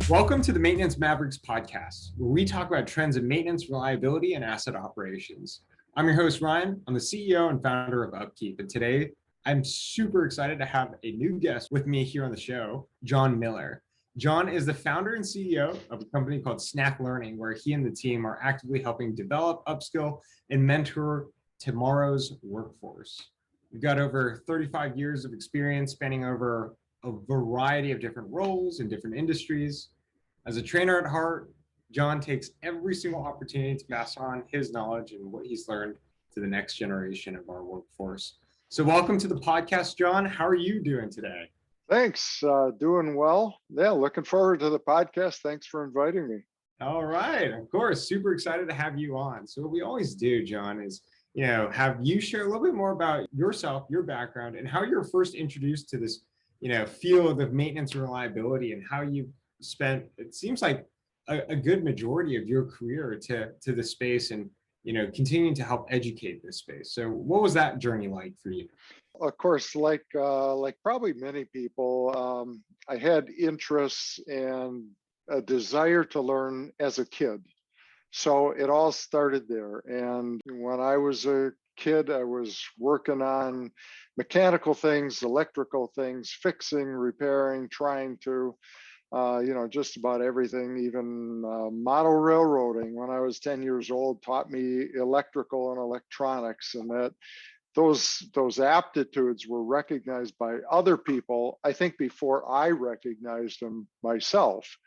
Welcome to the Maintenance Mavericks podcast, where we talk about trends in maintenance, reliability, and asset operations. I'm your host, Ryan. I'm the CEO and founder of Upkeep, and today I'm super excited to have a new guest with me here on the show, John Mueller. John is the founder and CEO of a company called SnackLearning, where he and the team are actively helping develop, upskill, and mentor tomorrow's workforce. We've got over 35 years of experience spanning over a variety of different roles in different industries. As a trainer at heart, John takes every single opportunity to pass on his knowledge and what he's learned to the next generation of our workforce. So welcome to the podcast, John. How are you doing today? Thanks. Doing well. Yeah, looking forward to the podcast. Thanks for inviting me. All right. Of course. Super excited to have you on. So what we always do, John, is have you share a little bit more about yourself, your background, and how you were first introduced to this field of maintenance and reliability, and how you spent, it seems like, a good majority of your career to the space, and continuing to help educate this space. So what was that journey like for you? Of course, like probably many people, I had interests and a desire to learn as a kid. So it all started there. And when I was a kid, I was working on mechanical things, electrical things, fixing, repairing, trying to, just about everything, even model railroading when I was 10 years old taught me electrical and electronics, and that those aptitudes were recognized by other people, I think, before I recognized them myself.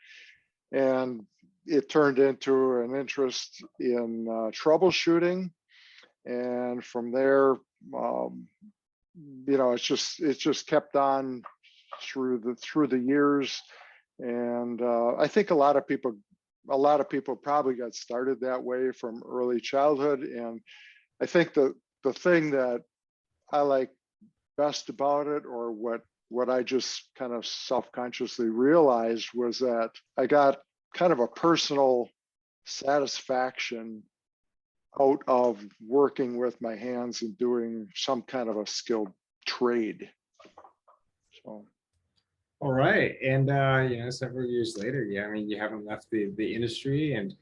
And it turned into an interest in troubleshooting. And from there, it's just kept on through the years. And I think a lot of people probably got started that way from early childhood. And I think the thing that I like best about it, or what I just kind of self-consciously realized, was that I got kind of a personal satisfaction out of working with my hands and doing some kind of a skilled trade. So. All right. And, several years later, you haven't left the industry. And,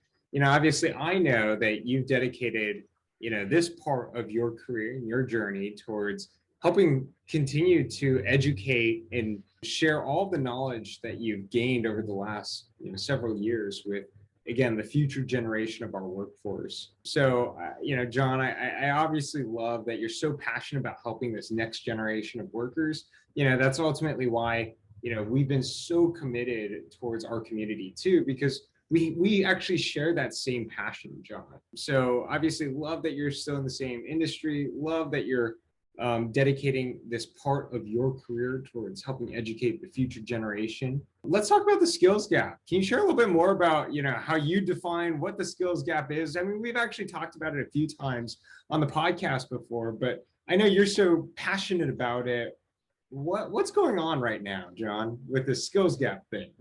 obviously I know that you've dedicated, this part of your career and your journey towards helping continue to educate and share all the knowledge that you've gained over the last, several years with, again, the future generation of our workforce. So, John, I obviously love that you're so passionate about helping this next generation of workers. That's ultimately why we've been so committed towards our community too, because we actually share that same passion, John. So obviously love that you're still in the same industry, love that you're dedicating this part of your career towards helping educate the future generation. Let's talk about the skills gap. Can you share a little bit more about how you define what the skills gap is? I mean, we've actually talked about it a few times on the podcast before, but I know you're so passionate about it. What's going on right now, John, with the skills gap thing?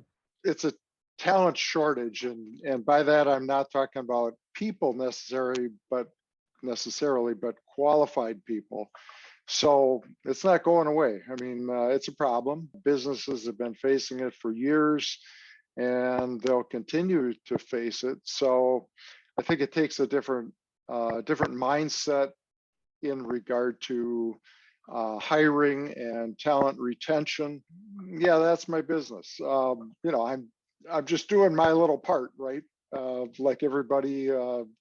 It's a talent shortage, and by that I'm not talking about people necessarily, but qualified people. So it's not going away. I mean, it's a problem. Businesses have been facing it for years, and they'll continue to face it. So I think it takes a different mindset in regard to hiring and talent retention. Yeah, that's my business. I'm just doing my little part, right? Like everybody,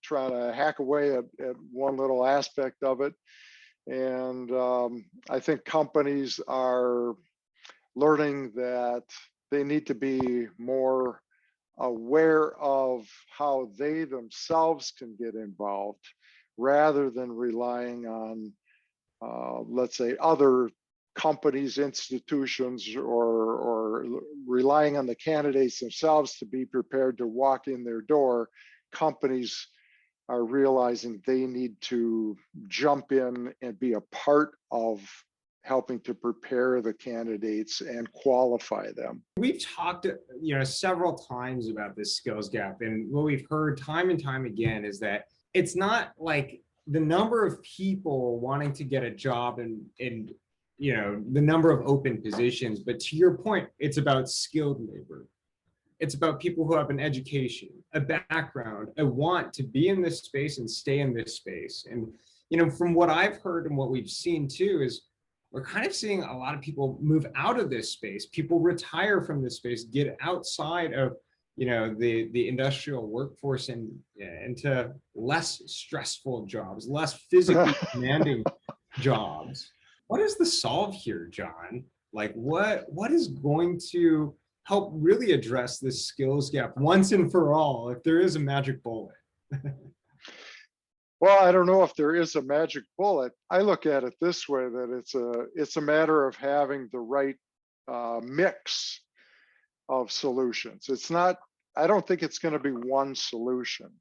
trying to hack away at one little aspect of it. And I think companies are learning that they need to be more aware of how they themselves can get involved, rather than relying on let's say other companies, institutions, or relying on the candidates themselves to be prepared to walk in their door. Companies are realizing they need to jump in and be a part of helping to prepare the candidates and qualify them. We've talked, several times about this skills gap, and what we've heard time and time again is that it's not like the number of people wanting to get a job and the number of open positions, but to your point, it's about skilled labor. It's about people who have an education, a background, a want to be in this space and stay in this space. And, from what I've heard and what we've seen too, is we're kind of seeing a lot of people move out of this space. People retire from this space, get outside of, the industrial workforce and into less stressful jobs, less physically demanding jobs. What is the solve here, John? Like what is going to help really address this skills gap once and for all, if there is a magic bullet? Well, I don't know if there is a magic bullet. I look at it this way, that it's a matter of having the right mix of solutions. It's not, I don't think it's going to be one solution.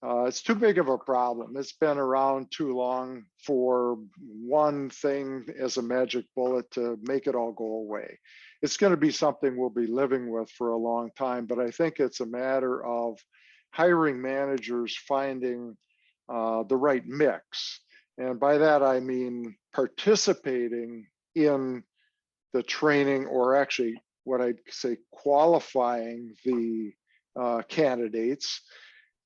It's too big of a problem. It's been around too long for one thing as a magic bullet to make it all go away. It's going to be something we'll be living with for a long time, but I think it's a matter of hiring managers finding the right mix. And by that, I mean participating in the training, or actually what I'd say qualifying the candidates.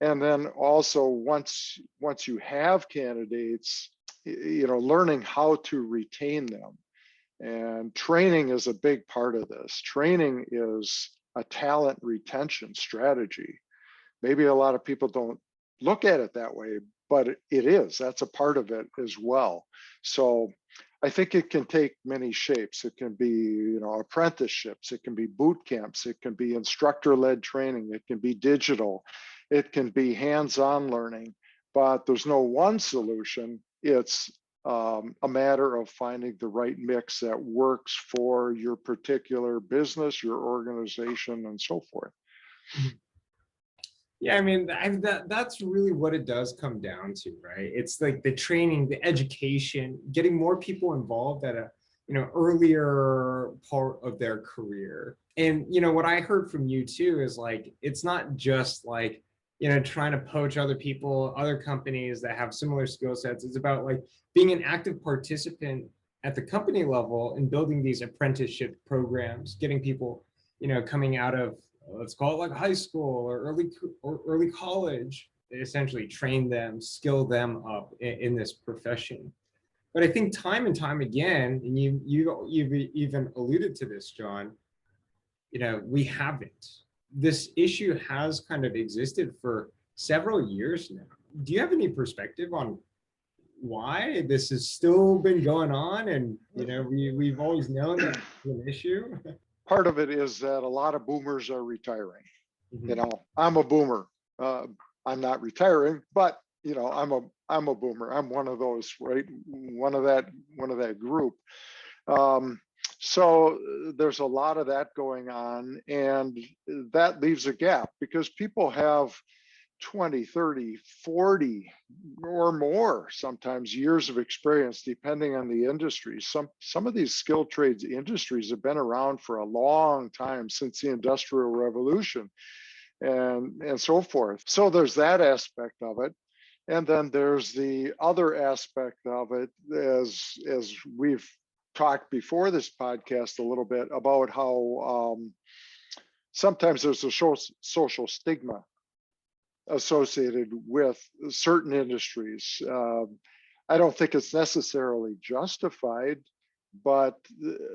And then also once you have candidates, learning how to retain them. And training is a big part of this. Training is a talent retention strategy. Maybe a lot of people don't look at it that way, but it is. That's a part of it as well. So I think it can take many shapes. It can be, apprenticeships, it can be boot camps, it can be instructor-led training, it can be digital, it can be hands-on learning, but there's no one solution. It's a matter of finding the right mix that works for your particular business, your organization, and so forth. Yeah, I mean, that's really what it does come down to, right? It's like the training, the education, getting more people involved at a earlier part of their career. And what I heard from you too is like, it's not just like trying to poach other people, other companies that have similar skill sets. It's about like being an active participant at the company level and building these apprenticeship programs, getting people coming out of, let's call it like high school or early college, essentially train them, skill them up in this profession. But I think time and time again, and you've even alluded to this, John, we haven't. This issue has kind of existed for several years now. Do you have any perspective on why this has still been going on? And we've always known that it's an issue. Part of it is that a lot of boomers are retiring. Mm-hmm. I'm a boomer. I'm not retiring, but I'm a boomer. I'm one of those, right? One of that group. So there's a lot of that going on, and that leaves a gap because people have 20, 30, 40 or more sometimes years of experience, depending on the industry. Some of these skilled trades industries have been around for a long time, since the Industrial Revolution and so forth. So there's that aspect of it. And then there's the other aspect of it, as we've talked before this podcast a little bit about how sometimes there's a social stigma associated with certain industries. I don't think it's necessarily justified, but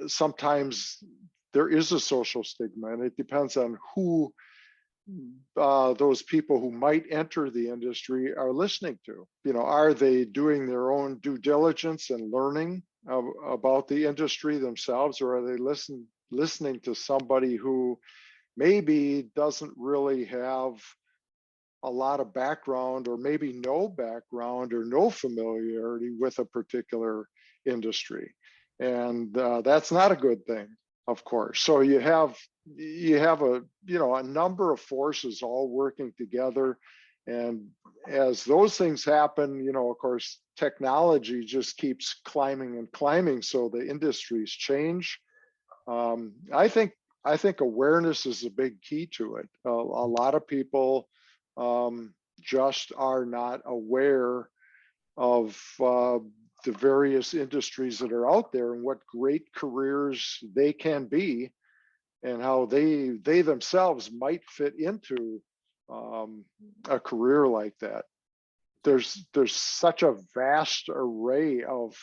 sometimes there is a social stigma, and it depends on who those people who might enter the industry are listening to. Are they doing their own due diligence and learning about the industry themselves, or are they listening to somebody who maybe doesn't really have a lot of background, or maybe no background or no familiarity with a particular industry? And that's not a good thing, of course. So you have a number of forces all working together, and as those things happen, of course, technology just keeps climbing and climbing, so the industries change. I think awareness is a big key to it. A lot of people just are not aware of the various industries that are out there and what great careers they can be and how they themselves might fit into a career like that. There's such a vast array of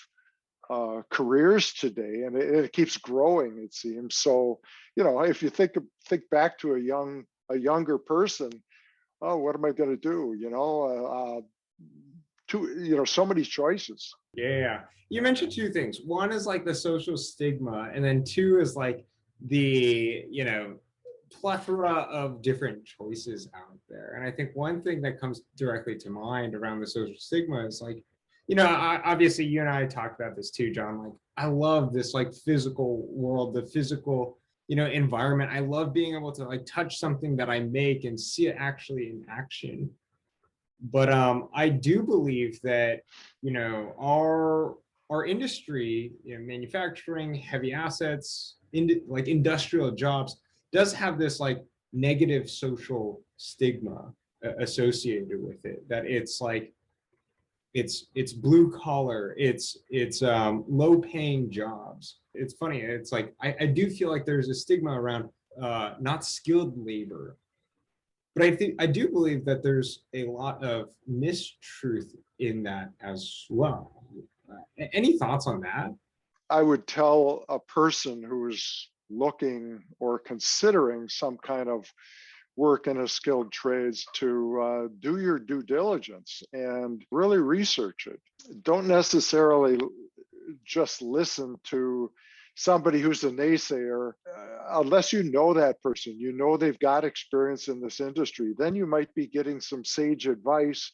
careers today, and it keeps growing, it seems. So, if you think back to a younger person, oh, what am I going to do? So many choices. Yeah. You mentioned two things. One is like the social stigma, and then two is like the, plethora of different choices out there. And I think one thing that comes directly to mind around the social stigma is like, obviously you and I talked about this too, John. Like, I love this like physical world, the physical, environment. I love being able to like touch something that I make and see it actually in action. But I do believe that our industry, manufacturing, heavy assets, like industrial jobs, does have this like negative social stigma associated with it. That it's like it's blue collar, it's low paying jobs. It's funny. It's like I do feel like there's a stigma around not skilled labor. But I do believe that there's a lot of mistruth in that as well. Any thoughts on that? I would tell a person who is looking or considering some kind of work in a skilled trades to do your due diligence and really research it. Don't necessarily just listen to somebody who's a naysayer, unless you know that person, they've got experience in this industry, then you might be getting some sage advice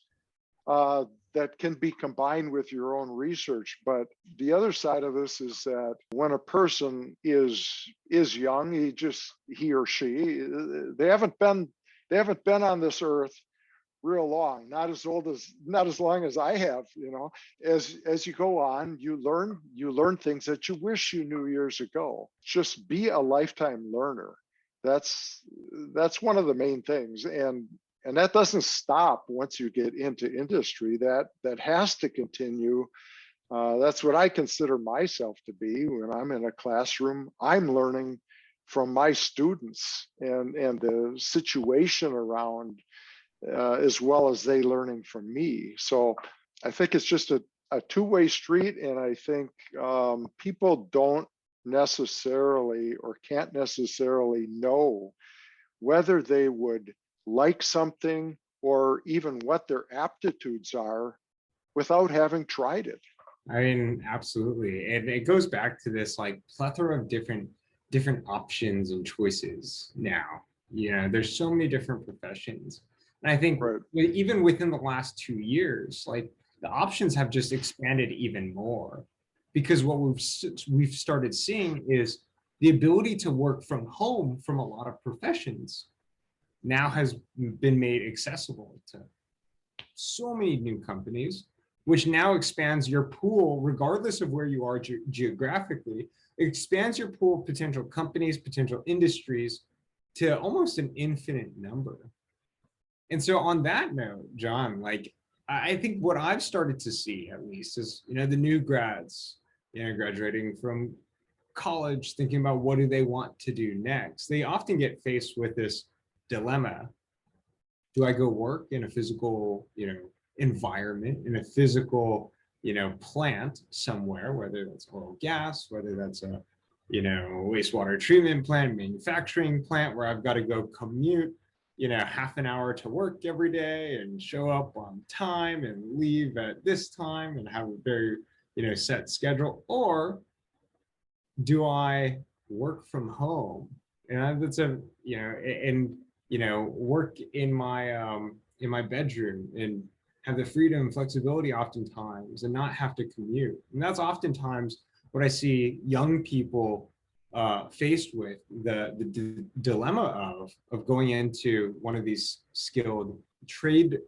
that can be combined with your own research. But the other side of this is that when a person is young, he or she, they haven't been on this earth real long, not as long as I have. As you go on, you learn things that you wish you knew years ago. Just be a lifetime learner. That's one of the main things, and that doesn't stop once you get into industry. That has to continue. That's what I consider myself to be. When I'm in a classroom, I'm learning from my students and the situation around, as well as they learning from me. So I think it's just a two-way street, and I think people don't necessarily or can't necessarily know whether they would like something or even what their aptitudes are without having tried it. I mean, absolutely. And it goes back to this like plethora of different options and choices now. There's so many different professions. And I think Right. even within the last 2 years, like the options have just expanded even more, because what we've started seeing is the ability to work from home from a lot of professions now has been made accessible to so many new companies, which now expands your pool, regardless of where you are geographically. It expands your pool of potential companies, potential industries to almost an infinite number. And so on that note, John, like I think what I've started to see at least is, the new grads, graduating from college, thinking about what do they want to do next. They often get faced with this dilemma. Do I go work in a physical, environment, in a physical, plant somewhere, whether that's oil gas, whether that's a, wastewater treatment plant, manufacturing plant, where I've got to go commute, half an hour to work every day and show up on time and leave at this time and have a very, set schedule? Or do I work from home? And that's work in my bedroom and have the freedom and flexibility oftentimes and not have to commute. And that's oftentimes what I see young people faced with, the dilemma of going into one of these skilled trade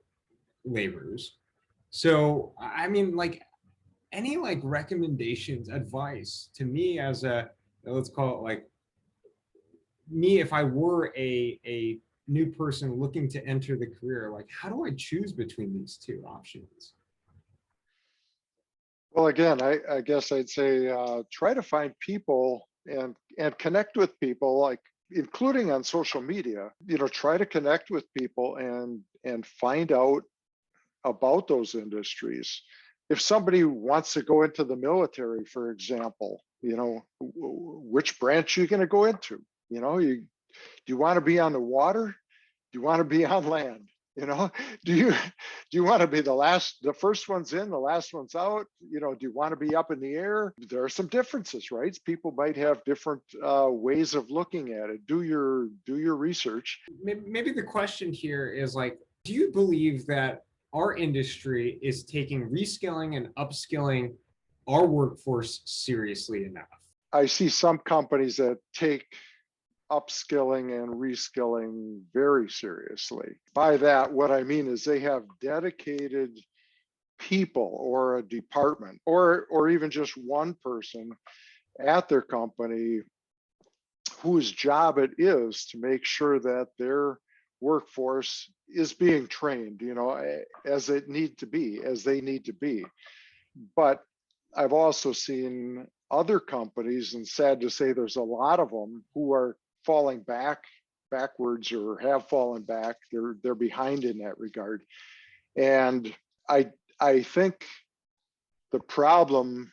labors. So, I mean, like any like recommendations, advice to me as a, let's call it like me, if I were a new person looking to enter the career, like how do I choose between these two options? Well, again, I guess I'd say try to find people and connect with people. Like, including on social media, try to connect with people and find out about those industries. If somebody wants to go into the military, for example, which branch are you going to go into? Do you want to be on the water? Do you want to be on land? Do you want to be the first one's in, the last one's out? Do you want to be up in the air? There are some differences, right? People might have different ways of looking at it. Do your research. Maybe the question here is like, do you believe that our industry is taking reskilling and upskilling our workforce seriously enough? I see some companies that take upskilling and reskilling very seriously. By that, what I mean is they have dedicated people or a department or even just one person at their company whose job it is to make sure that their workforce is being trained, as they need to be. But I've also seen other companies, and sad to say there's a lot of them, who are falling backwards or have fallen back. They're behind in that regard. And I think the problem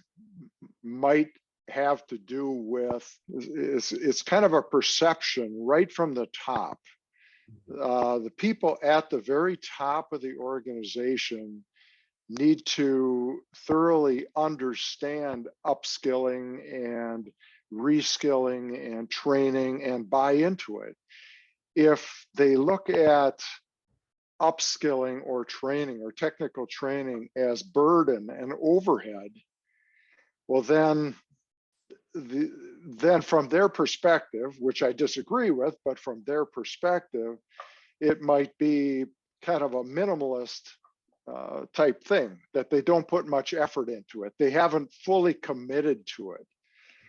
might have to do with it's kind of a perception right from the top. The people at the very top of the organization need to thoroughly understand upskilling and reskilling and training and buy into it. If they look at upskilling or training or technical training as burden and overhead, well, then from their perspective, which I disagree with, but from their perspective, it might be kind of a minimalist type thing, that they don't put much effort into it. They haven't fully committed to it.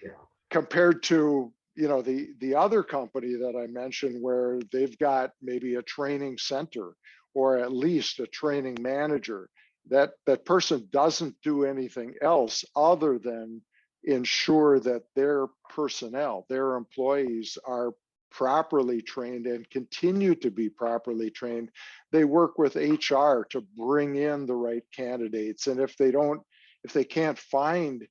Yeah. Compared to the other company that I mentioned, where they've got maybe a training center or at least a training manager. That person doesn't do anything else other than ensure that their personnel, their employees, are properly trained and continue to be properly trained. They work with HR to bring in the right candidates, and if they can't find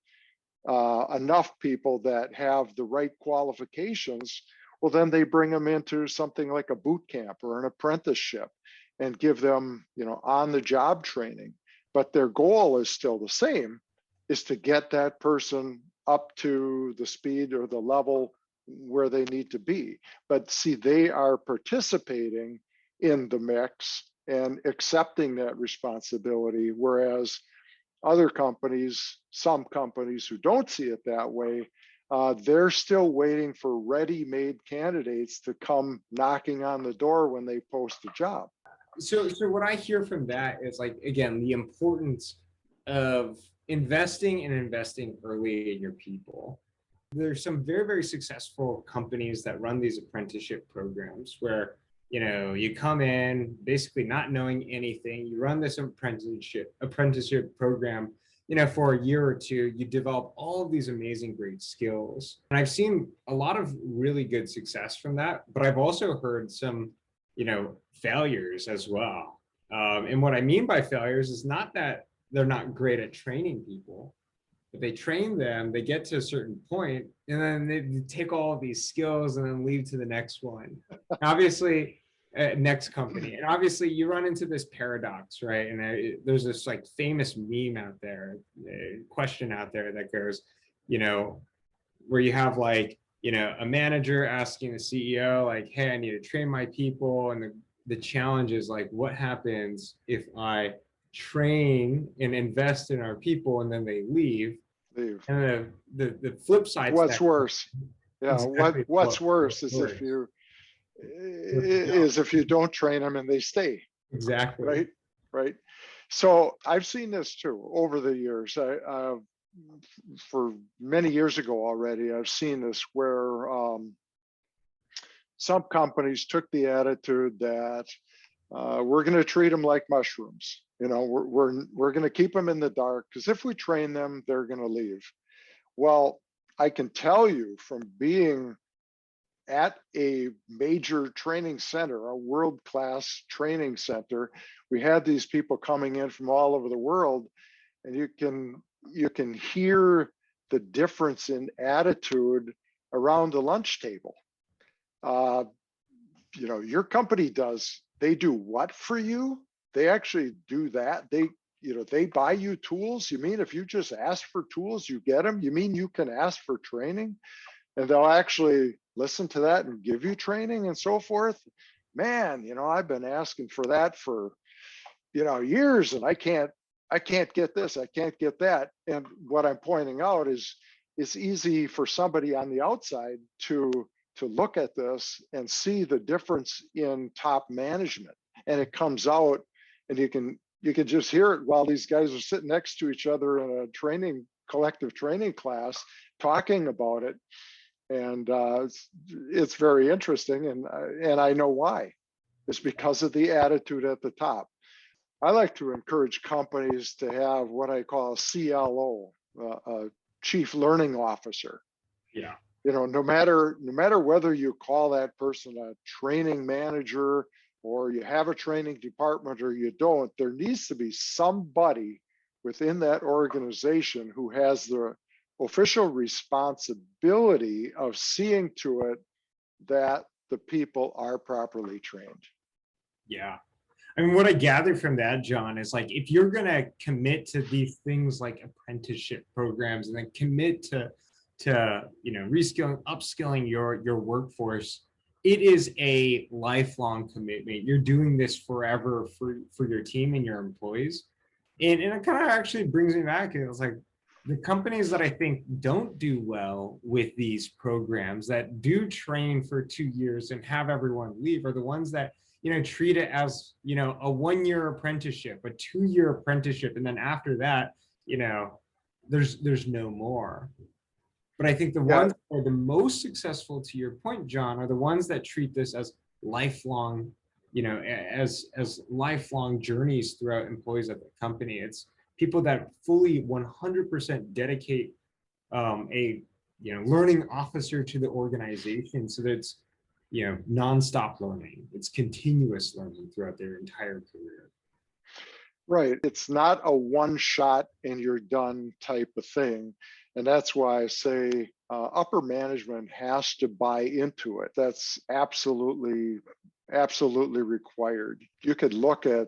enough people that have the right qualifications, well, then they bring them into something like a boot camp or an apprenticeship and give them, on the job training. But their goal is still the same, is to get that person up to the speed or the level where they need to be. But see, they are participating in the mix and accepting that responsibility, whereas other companies, some companies who don't see it that way, they're still waiting for ready-made candidates to come knocking on the door when they post a job. So what I hear from that is, like, again, the importance of investing early in your people. There's some very, very successful companies that run these apprenticeship programs where, you come in basically not knowing anything. You run this apprenticeship program, for a year or two, you develop all of these amazing, great skills. And I've seen a lot of really good success from that, but I've also heard some, failures as well. And what I mean by failures is not that they're not great at training people, but they train them, they get to a certain point, and then they take all of these skills and then leave to the next one. Obviously, next company. And obviously you run into this paradox, right? And there's this like famous meme out there, question out there that goes, where you have like, a manager asking the CEO, like, hey, I need to train my people. And the challenge is like, what happens if I train and invest in our people and then they leave? And the flip side. What's worse? Yeah. Exactly What's worse is if you don't train them and they stay. Exactly. Right. So I've seen this too over the years. For many years ago already, I've seen this where some companies took the attitude that we're going to treat them like mushrooms. We're going to keep them in the dark, because if we train them, they're going to leave. Well, I can tell you from being at a major training center, a world-class training center. We had these people coming in from all over the world, and you can hear the difference in attitude around the lunch table. You know, your company does, they do what for you? They actually do that. They buy you tools. You mean if you just ask for tools, you get them? You mean you can ask for training and they'll actually listen to that and give you training and so forth? Man, I've been asking for that for, years, and I can't get this, I can't get that. And what I'm pointing out is it's easy for somebody on the outside to look at this and see the difference in top management. And it comes out, and you can just hear it while these guys are sitting next to each other in a collective training class talking about it. And it's very interesting, and I know why. It's because of the attitude at the top. I like to encourage companies to have what I call a CLO, a Chief Learning Officer. Yeah. No matter whether you call that person a training manager or you have a training department or you don't, there needs to be somebody within that organization who has the official responsibility of seeing to it that the people are properly trained. Yeah. I mean, what I gather from that, John, is like, if you're going to commit to these things like apprenticeship programs and then commit to reskilling, upskilling your workforce, it is a lifelong commitment. You're doing this forever for your team and your employees. And it kind of actually brings me back. It was like the companies that I think don't do well with these programs, that do train for 2 years and have everyone leave, are the ones that treat it as, a 1-year apprenticeship, a 2-year apprenticeship. And then after that, there's no more. But I think the ones that are the most successful, to your point, John, are the ones that treat this as lifelong, as lifelong journeys throughout employees at the company. It's people that fully 100% dedicate a learning officer to the organization, so that it's nonstop learning. It's continuous learning throughout their entire career. Right. It's not a one shot and you're done type of thing. And that's why I say upper management has to buy into it. That's absolutely required. You could look at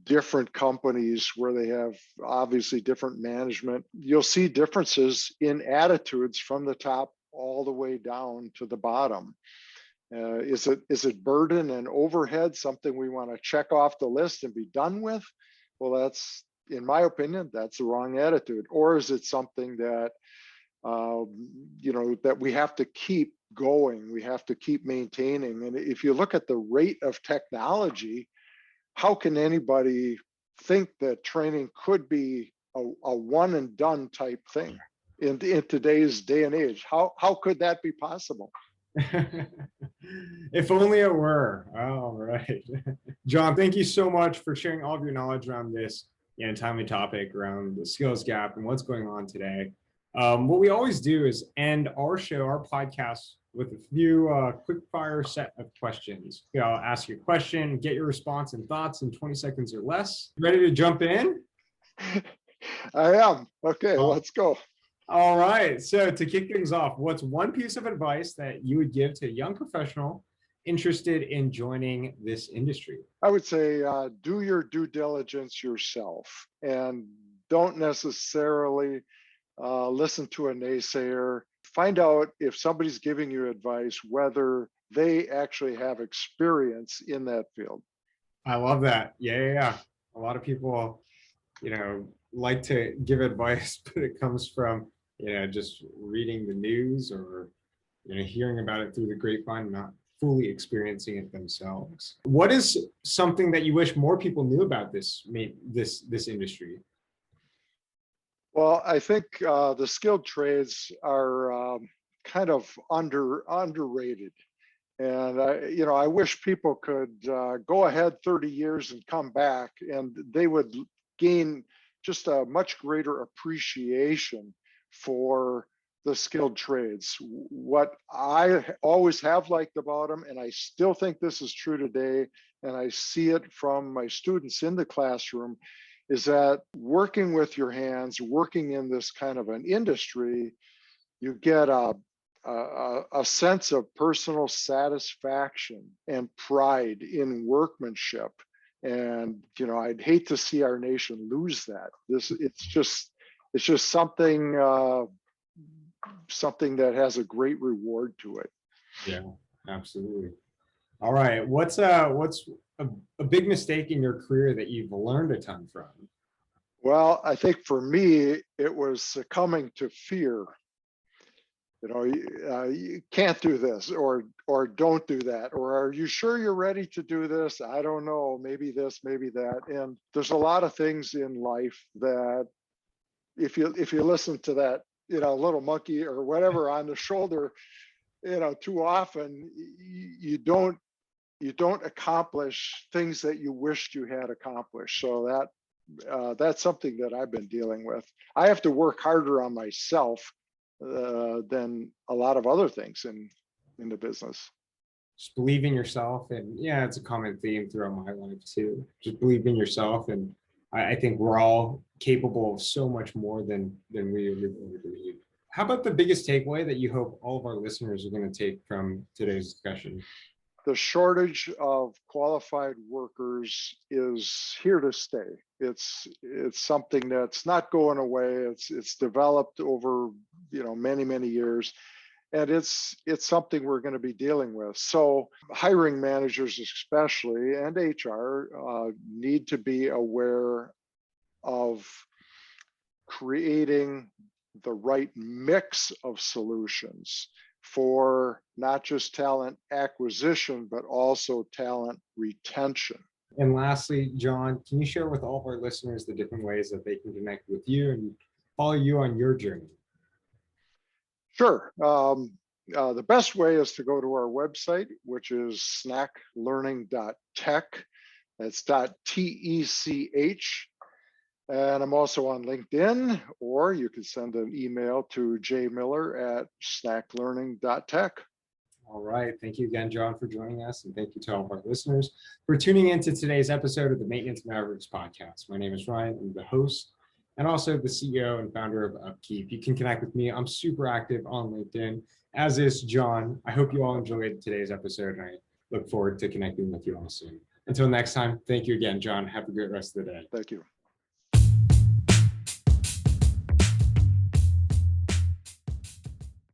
different companies where they have obviously different management. You'll see differences in attitudes from the top all the way down to the bottom. Is it burden and overhead, something we want to check off the list and be done with? Well, that's, in my opinion, that's the wrong attitude. Or is it something that that we have to keep going, we have to keep maintaining? And if you look at the rate of technology, how can anybody think that training could be a one and done type thing in today's day and age? How could that be possible? If only it were. All right. John, thank you so much for sharing all of your knowledge around this timely topic around the skills gap and what's going on today. What we always do is end our podcast, with a few quick fire set of questions. I'll ask you a question, get your response and thoughts in 20 seconds or less. Ready to jump in? I am. Okay, let's go. All right. So to kick things off, what's one piece of advice that you would give to a young professional interested in joining this industry? I would say do your due diligence yourself, and don't necessarily listen to a naysayer. Find out if somebody's giving you advice, whether they actually have experience in that field. I love that. Yeah. A lot of people, like to give advice, but it comes from just reading the news or hearing about it through the grapevine, not fully experiencing it themselves. What is something that you wish more people knew about this industry? Well, I think the skilled trades are kind of underrated, and I wish people could go ahead 30 years and come back, and they would gain just a much greater appreciation for the skilled trades. What I always have liked about them, and I still think this is true today, and I see it from my students in the classroom, is that working with your hands, working in this kind of an industry, you get a sense of personal satisfaction and pride in workmanship. And I'd hate to see our nation lose that. It's just something something that has a great reward to it. Yeah, absolutely. All right. What's a big mistake in your career that you've learned a ton from? Well, I think for me, it was succumbing to fear. You can't do this, or don't do that, or are you sure you're ready to do this? I don't know, maybe this, maybe that. And there's a lot of things in life that if you listen to that, little monkey or whatever on the shoulder, too often, you don't accomplish things that you wished you had accomplished. So that's something that I've been dealing with. I have to work harder on myself than a lot of other things in the business. Just believe in yourself, and yeah, it's a common theme throughout my life too. Just believe in yourself, and I think we're all capable of so much more than we originally believe. How about the biggest takeaway that you hope all of our listeners are going to take from today's discussion? The shortage of qualified workers is here to stay. It's something that's not going away. It's developed over many years, and it's something we're going to be dealing with. So hiring managers especially, and HR need to be aware of creating the right mix of solutions for not just talent acquisition, but also talent retention. And lastly, John, can you share with all of our listeners the different ways that they can connect with you and follow you on your journey? Sure. The best way is to go to our website, which is snacklearning.tech. That's .tech. And I'm also on LinkedIn, or you can send an email to jmiller@snacklearning.tech. All right. Thank you again, John, for joining us. And thank you to all of our listeners for tuning in to today's episode of the Maintenance Mavericks podcast. My name is Ryan. I'm the host and also the CEO and founder of Upkeep. You can connect with me. I'm super active on LinkedIn, as is John. I hope you all enjoyed today's episode, and I look forward to connecting with you all soon. Until next time, thank you again, John. Have a great rest of the day. Thank you.